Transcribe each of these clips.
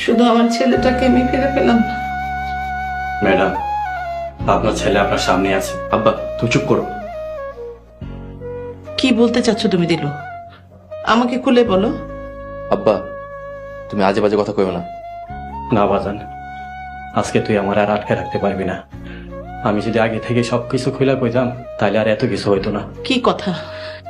শুধু আমার ছেলেটাকে আমি ফিরে পেলাম না। ম্যাডাম, আপনার ছেলে আপনার সামনে আছে। আব্বা তুমি চুপ করো। কি বলতে চাচ্ছ তুমি দিলু? আমাকে খুলে বলো। আব্বা তুমি আজে বাজে কথা কইও না। না বাজান, আজকে তুই আমার আর আটকে রাখতে পারবি না। আমি যদি আগে থেকে সবকিছু খুলে কইতাম তাহলে আর এত কিছু হইতো না। কি কথা,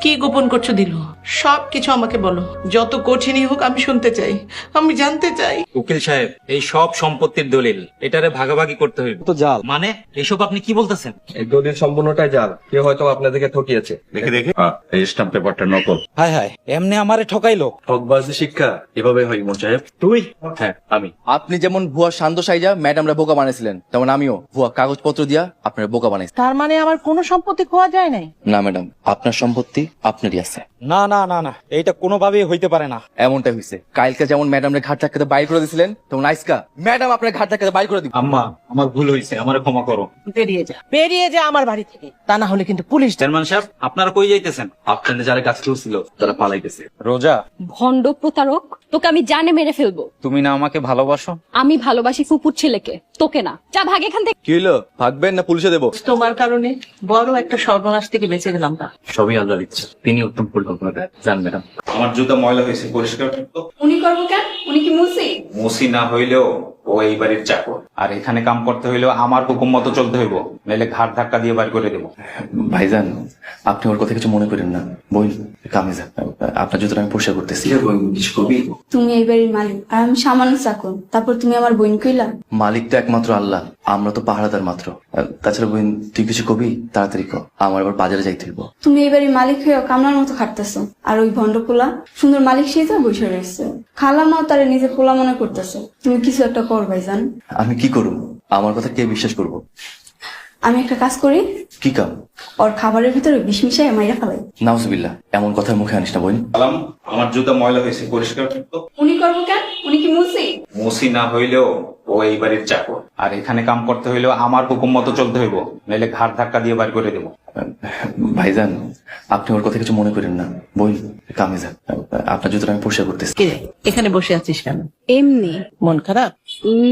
কি গোপন করছো দিলু? সব কিছু আমাকে বলো, যত কঠিনই হোক আমি শুনতে চাই, আমি জানতে চাই। উকিল সাহেব, এই সব সম্পত্তির দলিল এটারে ভাগাভাগি করতে হইবে। তো জাল, মানে এসব আপনি কি বলতেছেন? এই দলিল সম্পূর্ণটাই জাল। কেউ হয়তো আপনাদেরকে ঠকিয়েছে। দেখে দেখে এই স্ট্যাম্প পেপারটা নকল। হায় হায়, এমনি আমারে ঠকাইলো। ঠকবাজি শিক্ষা এভাবে হয় ইমাম সাহেব। তুই? হ্যাঁ আমি। আপনি যেমন ভুয়া শান্ত সাইজা ম্যাডামরা বোকা বানাইছিলেন, তেমন আমিও ভুয়া কাগজপত্র দিয়া আপনার বোকা বানাইছি। তার মানে আমার কোনো সম্পত্তি খোয়া যায় নাই? না ম্যাডাম, আপনার সম্পত্তি আপনারই আছে। না না না না, এইটা কোনোভাবেই হইতে পারে না। এমনটাই হয়েছে। কালকে যেমন ম্যাডামরে ঘাট ধাক্কাতে বাইর করে দিয়েছিলেন, তেমন আজকা ম্যাডাম আপনার ঘাট ধাক্কাতে বাইর করে দিবেন। আম্মা, আমার ভুল হয়েছে, আমারে ক্ষমা করো। বেরিয়ে যা, বেরিয়ে যা আমার বাড়ি থেকে, তা না হলে কিন্তু পুলিশ। চেয়ারম্যান সাহেব, আপনারা কই যাইতেছেন? আপনাদের যারা কাজ করছিল তারা পালাইতেছে। রোজা, ভণ্ড প্রতারক, তোকে আমি জানে মেরে ফেলবো। তুমি না আমাকে ভালোবাসো? আমি ভালোবাসি ফুপুর ছেলেকে, তোকে না। যা ভাগ এখান থেকে। কি হলো, ভাগবেন না পুলিশে দেবো? তোমার কারণে বড় একটা সর্বনাশ থেকে বেঁচে গেলাম না। সবই আল্লাহর ইচ্ছা, তিনি উত্তম পরিকল্পনা দেন। জান ম্যাডাম, আমার জুতা ময়লা হয়েছে, পরিষ্কার করতো। উনি করবো কেন? উনি কি মুসি? মুসি না হইলেও ও এই বাড়ির চাকর। আর এখানে কাম করতে হইলেও আমার হুকুম মতো চলতে হইব, নাইলে ঘাট ধাক্কা দিয়ে বাইর করে দেবো। ভাইজান আপনি ওর কথা কিছু মনে করেন না। বই কামে যান, আপনার জুতোটা আমি পরিষ্কার করতেছি। কিছু করবি? তুমি এই বাড়ির মালিক আর আমি সামান্য চাকর, তারপর তুমি আমার বোন কইলা? মালিক তো একমাত্র আল্লাহ, আমরা তো পাহারাদার মাত্র। তাছাড়া বোন তুই কিছু কবি তাড়াতাড়ি কর, আমার আবার বাজারে যাইতে হইব। তুমি এই বাড়ির মালিক হয়েও কামলার মতো খাটতেছো, আর ওই ভণ্ড পোলা সুন্দর মালিক সেটা বসে রয়েছে। খালামাও তারে নিজে পোলা মনে করতেছে। তুমি কিছু একটা কর ভাইজান। আমি কি করব? আমার কথা কে বিশ্বাস করব? আমি একটা কাজ করি, কি কাম? ওর খাবারের ভিতরে বিষ মিশাই মাইরা ফেলাই। নাউজুবিল্লাহ, এমন কথার মুখে আনিস না বোন। সালাম, আমার জুতা ময়লা হয়েছে, পরিষ্কার করতো। উনি করবো কেন? উনি কি মুসি? মুসি না হইলেও ও এই বাড়ির চাকর। আর এখানে কাম করতে হইলেও আমার হুকুম মতো চলতে হইব, নাইলে ঘাট ধাক্কা দিয়ে বাইর করে দেবো। ভাইজান আপনি ওর কথা কিছু মনে করেন না। বোন কামে যান, আপনার জুতোটা আমি পরিষ্কার করতেছি। কে এখানে বসে আছিস কেন? এমনি। মন খারাপ?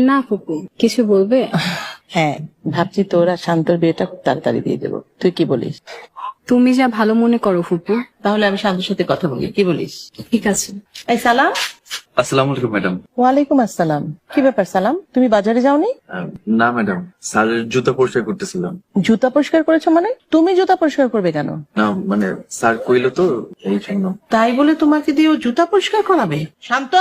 না ফুপু, কিছু বলবে? হ্যাঁ, ভাবছি তোর আর শান্তর বিয়েটা খুব তাড়াতাড়ি দিয়ে দেবো। তুই কি বলিস? তুমি যা ভালো মনে করো ফুপু। তাহলে আমি শান্তর সাথে কথা বলি, কি বলিস? ঠিক আছে। এই সালাম। আসসালামু আলাইকুম ম্যাডাম। ওয়ালাইকুম আসসালাম। কি ব্যাপার সালাম, তুমি বাজারে যাওনি? না ম্যাডাম, স্যারের জুতা পরিষ্কার করতেছিলাম। জুতা পরিষ্কার করেছো মানে? তুমি জুতা পরিষ্কার করবে কেন? না মানে স্যার কইলো তো এই জন্য। তাই বলে তোমাকে দিয়ে ও জুতা পরিষ্কার করাবে? শান্ত,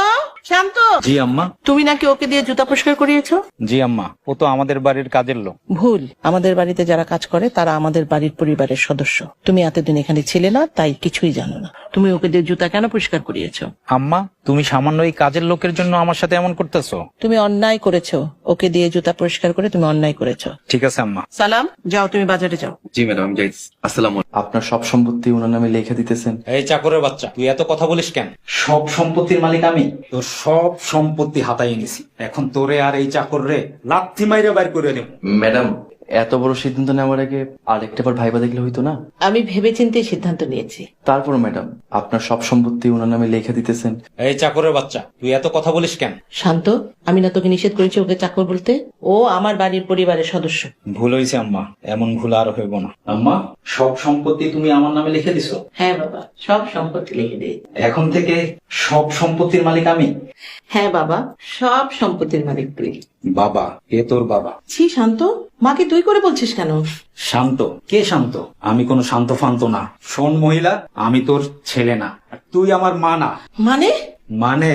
শান্ত, জি আম্মা। তুমি নাকি ওকে দিয়ে জুতা পরিষ্কার করিয়েছো? জি আম্মা, ও তো আমাদের বাড়ির কাজের লোক। ভুল। আমাদের বাড়িতে যারা কাজ করে তারা আমাদের বাড়ির পরিবারের সদস্য। তুমি এতদিন এখানে ছিলে না, তাই কিছুই জানো না। তুমি ওকে দিয়ে জুতা কেন পরিষ্কার করিয়েছো? আম্মা, তুমি সামান্য এই কাজের লোকের জন্য আমার সাথে এমন করতেছো? তুমি অন্যায় করেছো, ওকে দিয়ে জুতা পরিষ্কার করে তুমি অন্যায় করেছো। ঠিক আছে আম্মা। সালাম, যাও তুমি বাজারে যাও। জি ম্যাডাম আমি যাইছি। আসসালামু আলাইকুম। আপনার সব সম্পত্তি ওনার নামে লিখে দিতেছেন? এই চাকরের বাচ্চা, তুই এত কথা বলিস কেন? সব সম্পত্তির মালিক আমি। তোর সব সম্পত্তি হাতায় নিছি, এখন তোরে আর এই চাকর রে লাথি মাইরে বাইর করে দেব। ম্যাডাম এত বড় সিদ্ধান্ত নেওয়ার আগে আরেকটা বার ভাইবা দেখলে হইতো না? আমি ভেবেচিন্তে সিদ্ধান্ত নিয়েছি। তারপর ম্যাডাম আপনার সব সম্পত্তি ওনার নামে লিখে দিতেছেন? এই চাকরের বাচ্চা, তুই এত কথা বলিস কেন? শান্ত, আমি না তোকে নিষেধ করেছি ওকে চাকর বলতে? ও আমার বাড়ির পরিবারের সদস্য। ভুল হয়েছে আম্মা, এমন ভুল আর হইব না। আম্মা, সব সম্পত্তি তুমি আমার নামে লিখে দিছো? হ্যাঁ বাবা, সব সম্পত্তি লিখে দিই। এখন থেকে সব সম্পত্তির মালিক আমি? হ্যাঁ বাবা, সব সম্পত্তির মালিক তুই। বাবা? কে তোর বাবা? ছি শান্ত, মাকে তুই করে বলছিস কেন? শান্ত? কে শান্ত? আমি কোনো শান্ত ফান্ত না। শোন মহিলা, আমি তোর ছেলে না, আর তুই আমার মা না। মানে? মানে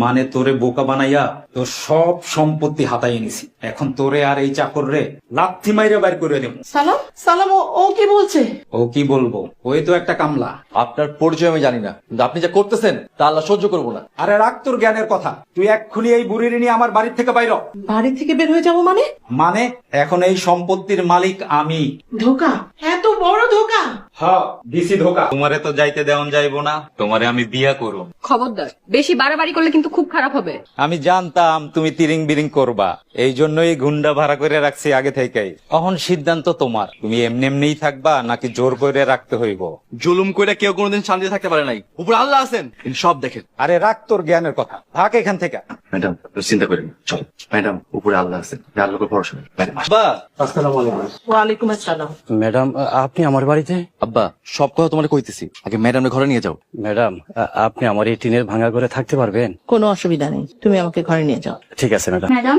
মানে তোরে বোকা বানাইয়া তোর সব সম্পত্তি হাতাই নিছি, এখন তোরে আর এই চাকর রে লাথি মাইরে বাইর করে দেব। সালাম, সালাম, ও কি বলছে? ও কি বলবো, ওই তো একটা কামলা। আপনার পরিচয় আমি জানি না, কিন্তু আপনি যা করতেছেন তা আল্লাহ সহ্য করবো না। আরে রাখ তোর জ্ঞানের কথা, তুই এক্ষুনি এই বুড়ির নিয়ে আমার বাড়ি থেকে বাইর হ। বাড়ি থেকে বের হয়ে যাবো মানে? মানে এখন এই সম্পত্তির মালিক আমি। ধোকা, এত বড় ধোকা। হ্যাঁ দিছি ধোকা। তোমারে তো যাইতে দেওয়ান যাইবো না, তোমারে আমি বিয়া করব। খবরদার, বেশি বাড়াবাড়ি করলে কিন্তু খুব খারাপ হবে। আমি জানতাম তুমি তিরিং বিরিং করবা, এই জন্যই গুন্ডা ভাড়া করে রাখছি আগে থেকেই। এখন সিদ্ধান্ত তোমার, তুমি এমনি এমনিই থাকবা নাকি জোর করে রাখতে হইব। জুলুম করে কেউ কোনোদিন শান্তি থাকতে পারে নাই, উপরে আল্লাহ আছেন, তিনি সব দেখেন। আরে রাখ তোর জ্ঞানের কথা, থাক এখান থেকে। ম্যাডাম চিন্তা করেন, চল ম্যাডাম, উপরে আল্লাহ আছেন, আল্লাহকে ভরসা করেন। ম্যাডাম, ওয়ালাইকুম আসসালাম। ম্যাডাম, আপনি আমার বাড়িতে? আব্বা সব কথা তোমার কইতেছি, আগে ম্যাডামের ঘরে নিয়ে যাও। ম্যাডাম, আপনি আমার এই টিনের ভাঙা করে থাকতে পারবেন? কোনো অসুবিধা নেই, তুমি আমাকে ঘরে নিয়ে যাও। ঠিক আছে ম্যাডাম। ম্যাডাম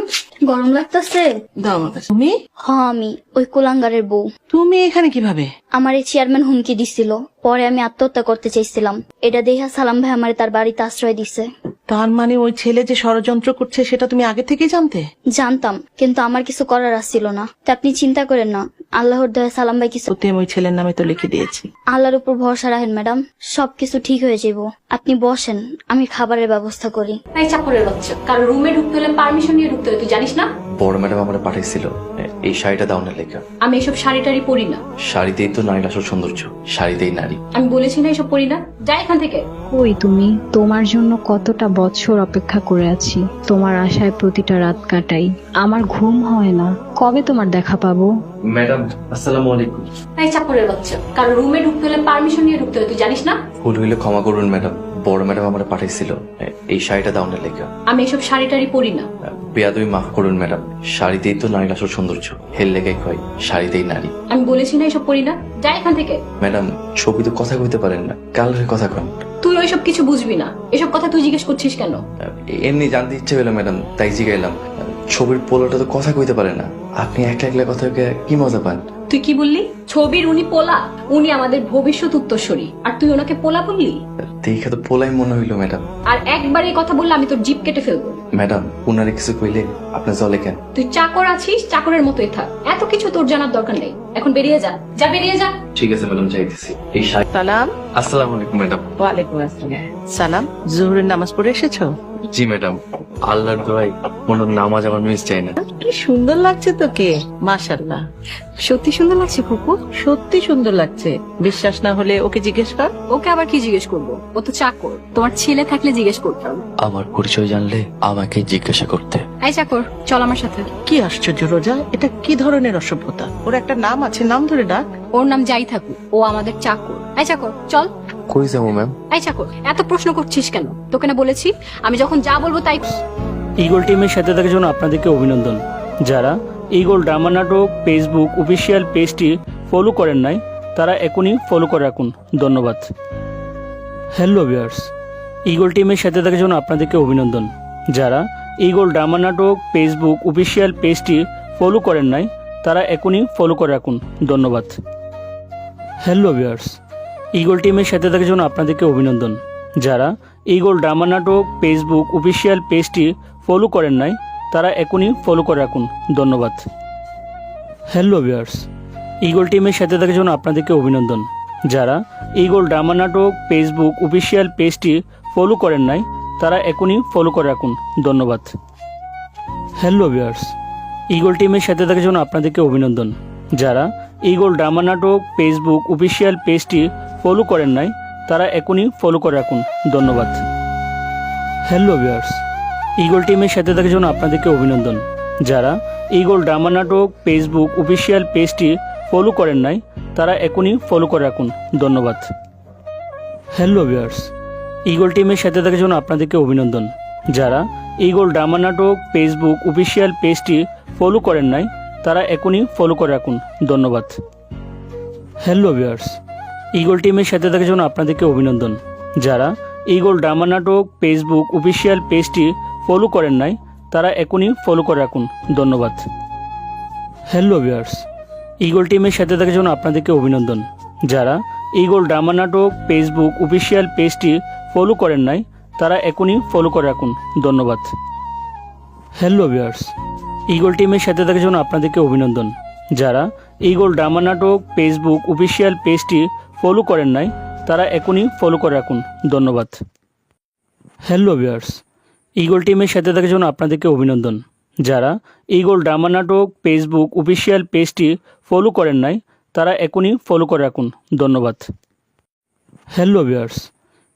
গরম লাগতেছে? দাও আমার কাছে। তুমি হ্যাঁ আমি ওই কোলাঙ্গারের বউ। তুমি এখানে কিভাবে? আমার এই চেয়ারম্যান হুমকি দিছিল, পরে আমি আত্মহত্যা করতে চাইছিলাম। এটা দেখা সালাম ভাই আমার তার বাড়িতে আশ্রয় দিছে। তার মানে ওই ছেলে যে ষড়যন্ত্র করছে সেটা তুমি আগে থেকেই জানতে? জানতাম, কিন্তু আমার কিছু করার আসছিল না। তা আপনি চিন্তা করেন না, আল্লাহর দয়া সালাম ভাই কিছু। তুমি ওই ছেলের নামে তো লিখে দিয়েছি। আল্লাহর উপর ভরসা রাখেন ম্যাডাম, সবকিছু ঠিক হয়ে যাব। আপনি বসেন, আমি খাবারের ব্যবস্থা করি। এই চাকরের বাচ্চা, কারণ রুমে ঢুকতে হলে পারমিশন নিয়ে ঢুকতে হয়, তুই জানিস না? বড় ম্যাডাম আমার পাঠাইছিল এই শাড়িটা দাওনের লেখা। আমি এসব শাড়ি টাড়ি পরি না। শাড়িতেই তো নারীর আসল সৌন্দর্য, শাড়িতেই নারী। আমি বলেছি না এসব পরি না, যাই এখান থেকে। কই তুমি? তোমার জন্য কতটা বছর অপেক্ষা করে আছি, তোমার আশায় প্রতিটা রাত কাটাই, আমার ঘুম হয় না। কবে তোমার দেখা পাবো? ম্যাডাম আসসালামু আলাইকুম। এই চাকরের বাচ্চা, কারণ রুমে ঢুকতে হলে পারমিশন নিয়ে ঢুকতে হয়, তুই জানিস না? ভুল হইলে ক্ষমা করুন ম্যাডাম, বড় ম্যাডাম আমার পাঠাইছিল এই শাড়িটা দাওনের লেখা। আমি এসব শাড়ি টাড়ি পরি না। বেয়াদবি মাফ করুন ম্যাডাম, শাড়িতেই তো নারীর আসল সৌন্দর্য, হেল লেখাই কয় শাড়িতেই নারী। আমি বলেছি না এসব পরি না, যাই এখান থেকে। ম্যাডাম ছবি তো কথা কইতে পারেন না, কালারের কথা কন। তুই ওইসব কিছু বুঝবি না, এসব কথা তুই জিজ্ঞেস করছিস কেন? এমনি জানতে ইচ্ছে হলো ম্যাডাম, তাই জিগাইলাম। ছবির পোলাটা তো কথা কইতে পারে না, আপনি একলা একলা কথা কয়ে কি মজা পান? তুই কি বললি? ছবির উনি পোলা, উনি আমাদের ভবিষ্যৎ উত্তরসূরি, আর তুই ওনাকে পোলা বললি? দেখে তো পোলাই মনে হইলো ম্যাডাম। আর একবার এই কথা বললে আমি তোর জিপ কেটে ফেলবো। ম্যাডাম উনারে কিছু কইলে আপনি জলে কেন? তুই চাকর আছিস, চাকরের মতোই থাক, এত কিছু তোর জানার দরকার নেই। এখন বেরিয়ে যা, যা বেরিয়ে যা। ঠিক আছে ম্যাডাম, যাইতেছি। এই শাড়ি। সালাম। আসসালামু আলাইকুম ম্যাডাম। ওয়ালাইকুম আসসালাম। সালাম, জোহরের নামাজ পড়ে এসেছো? জি ম্যাডাম, আল্লাহর দোয়াই কোনো নামাজ আমার মিস চাই না। কি সুন্দর লাগছে তোকে, মাশাআল্লাহ। সত্যি সুন্দর লাগছে ফুপু। সত্যি সুন্দর লাগছে, বিশ্বাস না হলে ওকে জিজ্ঞেস কর। ওকে আবার কি জিজ্ঞেস করবো? ও তো চাকর, তোমার ছেলে থাকলে জিজ্ঞেস করতাম। আমার পরিচয় জানলে আমাকে জিজ্ঞাসা করতে। এই চাকর, চল আমার সাথে। কি আশ্চর্য রোজা, এটা কি ধরনের অসভ্যতা? ওর একটা নাম আছে, নাম ধরে ডাক। ওর নাম যাই থাকুক, ও আমাদের চাকর। এই চাকর চল। কই যাবো ম্যাম? এই চাকর, এত প্রশ্ন করছিস কেন? তোকে না বলেছি আমি যখন যা বলবো তাই। ইগল টিমের সাথে থাকার জন্য আপনাদেরকে অভিনন্দন। যারা ইগল ড্রামা নাটক ফেসবুক অফিসিয়াল পেজটি ফলো করেন নাই, তারা এখনই ফলো করে রাখুন। ধন্যবাদ। হ্যালো ভিউয়ার্স, ইগল টিমের সাথে থাকার জন্য আপনাদেরকে অভিনন্দন। যারা ইগল ড্রামা নাটক ফেসবুক অফিসিয়াল পেজটি ফলো করেন নাই, তারা এখনই ফলো করে রাখুন। ধন্যবাদ। হ্যালো ভিউয়ার্স, ইগল টিমের সাথে থাকার জন্য আপনাদেরকে অভিনন্দন। যারা ইগল ড্রামা নাটক ফেসবুক অফিসিয়াল পেজটি ফলো করেন নাই, তারা এখনই ফলো করে রাখুন। ধন্যবাদ। হ্যালো ভিউয়ার্স, ইগল টিমের সাথে থাকার জন্য আপনাদেরকে অভিনন্দন। যারা ইগল ড্রামা নাটক ফেসবুক অফিসিয়াল পেজটি ফলো করেন নাই, তারা এখনই ফলো করে রাখুন। ধন্যবাদ। হ্যালো ভিউয়ার্স, ইগল টিমের সাথে থাকার জন্য আপনাদেরকে অভিনন্দন। যারা ইগল ড্রামা নাটক ফেসবুক অফিসিয়াল পেজটি ফলো করেন নাই, তারা এখনই ফলো করে রাখুন। ধন্যবাদ। হ্যালো ভিউয়ার্স, ইগল টিমের সাথে থাকার জন্য আপনাদেরকে অভিনন্দন। যারা ইগল ড্রামা নাটক ফেসবুক অফিসিয়াল পেজটি ফলো করেন নাই, তারা এখনই ফলো করে রাখুন। ধন্যবাদ। হ্যালো ভিউয়ার্স, ইগল টিমের সাথে থাকার জন্য আপনাদেরকে অভিনন্দন। যারা ইগল ড্রামা নাটক ফেসবুক অফিসিয়াল পেজটি ফলো করেন নাই, তারা এখনই ফলো করে রাখুন। ধন্যবাদ। হ্যালো ভিউয়ার্স, ইগল টিমের সাথে থাকার জন্য আপনাদেরকে অভিনন্দন। যারা ইগল ড্রামা নাটক ফেসবুক অফিসিয়াল পেজটি ফলো করেন নাই, তারা এখনই ফলো করে রাখুন। ধন্যবাদ। হ্যালো ভিউয়ার্স, ইগল টিমের সাথে থাকার জন্য আপনাদেরকে অভিনন্দন। যারা ইগল ড্রামা নাটক ফেসবুক অফিসিয়াল পেজটি ফলো করেন নাই, তারা এখনই ফলো করে রাখুন। ধন্যবাদ। হ্যালো ভিউয়ার্স, ইগল টিমের সাথে থাকার জন্য আপনাদেরকে অভিনন্দন। যারা ইগল ড্রামা নাটক ফেসবুক অফিসিয়াল পেজটি ফলো করেন নাই, তারা এখনই ফলো করে রাখুন। ধন্যবাদ। হ্যালো ভিউয়ার্স, ইগল টিমের সাথে থাকার জন্য আপনাদেরকে অভিনন্দন। যারা ইগল ড্রামা নাটক ফেসবুক অফিসিয়াল পেজটি ফলো করেন নাই, তারা এখনই ফলো করে রাখুন। ধন্যবাদ। হ্যালো ভিউয়ার্স,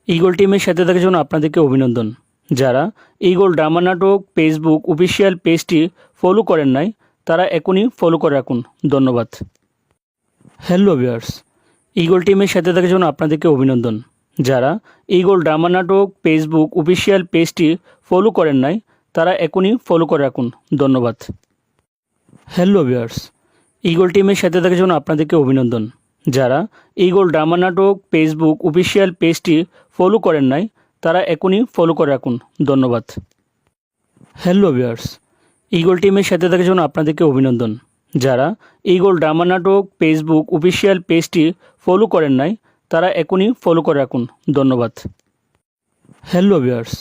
ইগল টিমের সাথে থাকার জন্য আপনাদেরকে অভিনন্দন। যারা ইগল ড্রামা নাটক ফেসবুক অফিসিয়াল পেজটি ফলো করেন নাই তারা এখনই ফলো করে রাখুন। ধন্যবাদ। হ্যালো ভিউয়ার্স, ইগল টিমের সাথে থাকার জন্য আপনাদেরকে অভিনন্দন। যারা ইগল ড্রামা নাটক ফেসবুক অফিসিয়াল পেজটি ফলো করেন নাই তারা এখনই ফলো করে রাখুন। ধন্যবাদ। হ্যালো ভিউয়ার্স, ইগল টিমের সাথে থাকার জন্য আপনাদেরকে অভিনন্দন। যারা ইগল ড্রামা নাটক ফেসবুক অফিসিয়াল পেজটি ফলো করেন নাই তারা এখনই ফলো করে রাখুন। ধন্যবাদ। হ্যালো ভিউয়ার্স, ইগল টিমের সাথে থাকার জন্য আপনাদেরকে অভিনন্দন। যারা ইগল ড্রামা নাটক ফেসবুক অফিসিয়াল পেজটি ফলো করেন নাই তারা এখনই ফলো করে রাখুন। ধন্যবাদ। হ্যালো ভিউয়ার্স,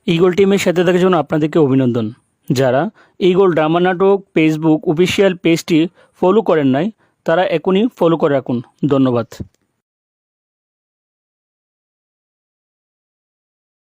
ইগল টিমের সাথে থাকার জন্য আপনাদেরকে অভিনন্দন। যারা ইগল ড্রামা নাটক ফেসবুক অফিসিয়াল পেজটি ফলো করেন নাই তারা এখনই ফলো করে রাখুন। ধন্যবাদ।